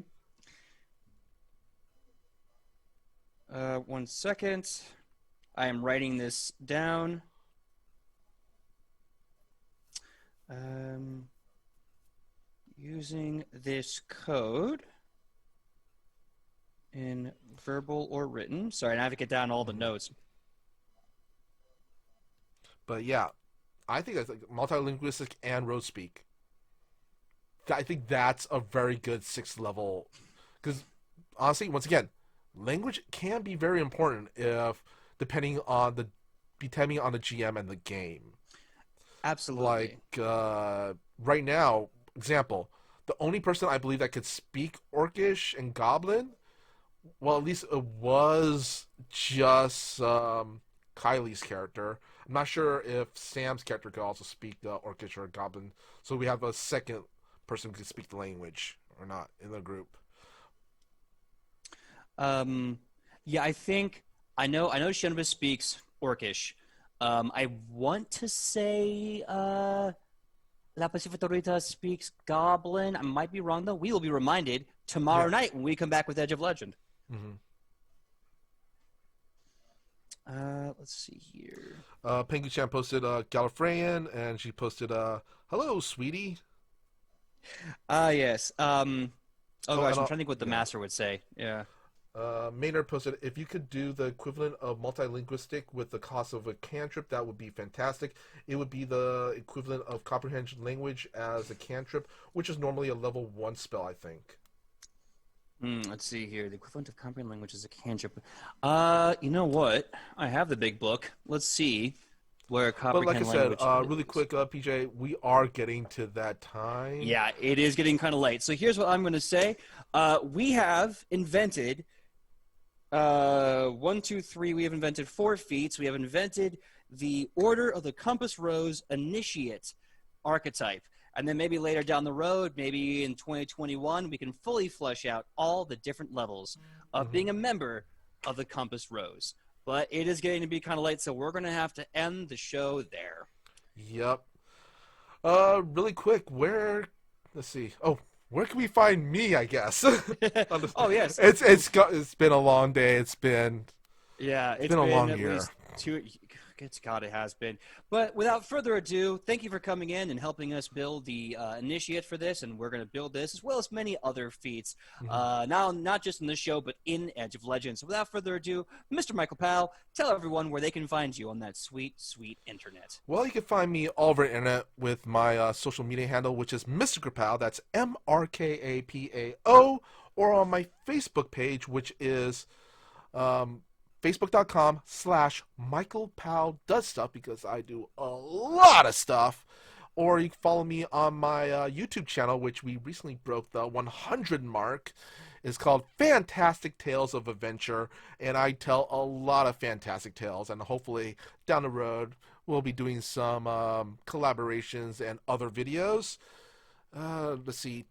1 second. I am writing this down. Um, Using this code in verbal or written. Sorry, now I have to get down all the notes. But yeah, I think that's like multilinguistic and road speak. I think that's a very good sixth level. Because honestly, once again, language can be very important if depending on the GM and the game. Like Absolutely. right now, example, the only person I believe that could speak Orcish and Goblin, well, at least it was just Kylie's character. I'm not sure if Sam's character could also speak Orcish or Goblin, so we have a second person who can speak the language or not in the group. Um, yeah, I know Shinba speaks Orcish. I want to say La Pacificorita speaks Goblin. I might be wrong though. We will be reminded tomorrow Yeah. night when we come back with Edge of Legend. Hmm. Let's see here. Pengu Chan posted Gallifreyan, and she posted hello, sweetie. Yes. Oh Oh, gosh, and I'm trying to think what the yeah. master would say. Yeah. Maynard posted, if you could do the equivalent of multilinguistic with the cost of a cantrip, that would be fantastic. It would be the equivalent of comprehension language as a cantrip, which is normally a level 1 spell, I think. Let's see here. The equivalent of comprehend language is a cantrip. You know what? I have the big book. Let's see where But like I comprehend said, language really is. quick, PJ, we are getting to that time. Yeah, it is getting kind of late. So here's what I'm going to say. We have invented one, two, three. We have invented 4 feats. We have invented the Order of the Compass Rose Initiate archetype. And then maybe later down the road, maybe in 2021, we can fully flesh out all the different levels of Hmm. being a member of the Compass Rose. But it is getting to be kind of late, so we're going to have to end the show there. Yep. Really quick, let's see. Oh, where can we find me, I guess? Oh, yes. It's been a long day. Yeah, It's it's been a been long at year. least two. It's God, it has been. But without further ado, thank you for coming in and helping us build the initiate for this, and we're going to build this as well as many other feats. Hmm. Now, not just in this show, but in Edge of Legends. So without further ado, Mr. Michael Powell, tell everyone where they can find you on that sweet, sweet internet. Well, you can find me all over the internet with my social media handle, which is Mr. Krapao. That's MRKAPAO, or on my Facebook page, which is um, facebook.com/Michael Powell does stuff, because I do a lot of stuff. Or you can follow me on my YouTube channel, which we recently broke the 100 mark. It's called Fantastic Tales of Adventure, and I tell a lot of fantastic tales, and hopefully down the road we'll be doing some collaborations and other videos. Let's see,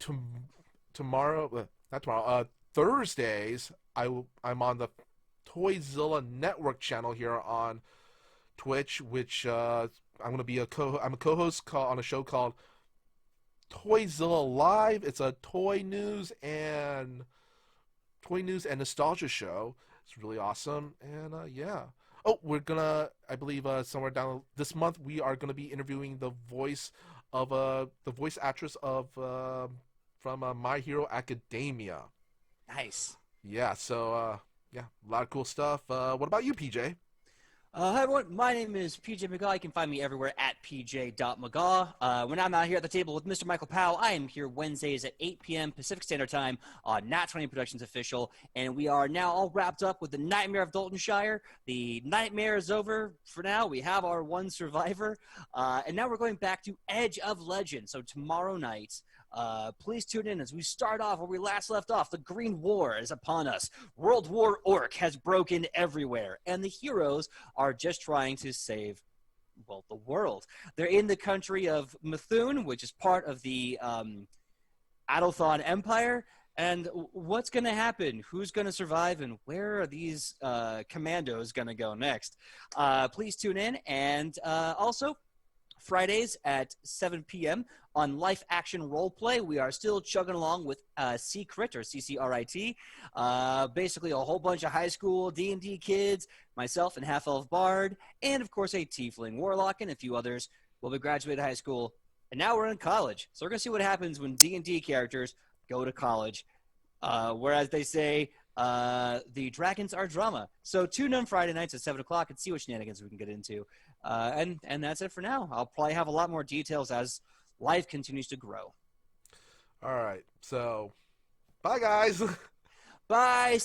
tomorrow, not tomorrow, Thursdays, I'm on the Toyzilla Network channel here on Twitch, which I'm going to be I'm a co-host on a show called Toyzilla Live. It's a toy news and nostalgia show. It's really awesome, and yeah. Oh, we're gonna, I believe, somewhere down this month, we are gonna be interviewing the voice actress of from My Hero Academia. Nice. Yeah. So yeah, a lot of cool stuff. What about you, PJ? Hi everyone, my name is PJ McGaw. You can find me everywhere at pj.mcgaw. When I'm out here at the table with Mr. Michael Powell, I am here Wednesdays at 8 p.m. Pacific Standard Time on Nat20 Productions Official, and we are now all wrapped up with the Nightmare of Daltonshire. The nightmare is over for now. We have our one survivor, and now we're going back to Edge of Legend. So tomorrow night, please tune in as we start off where we last left off. The Green War is upon us. World War Orc has broken everywhere, and the heroes are just trying to save, well, the world. They're in the country of Methune, which is part of the Adolthon Empire. And what's going to happen? Who's going to survive? And where are these commandos going to go next? Please tune in. And also, Fridays at 7 p.m. on Life Action Roleplay. We are still chugging along with Secret, or CCRIT. Basically a whole bunch of high school D&D kids, myself and Half-Elf Bard, and of course a Tiefling Warlock and a few others will be graduated high school. And now we're in college. So we're going to see what happens when D&D characters go to college. Whereas they say the dragons are drama. So tune in Friday nights at 7 o'clock and see what shenanigans we can get into. And that's it for now. I'll probably have a lot more details as life continues to grow. All right. So, bye, guys. Bye.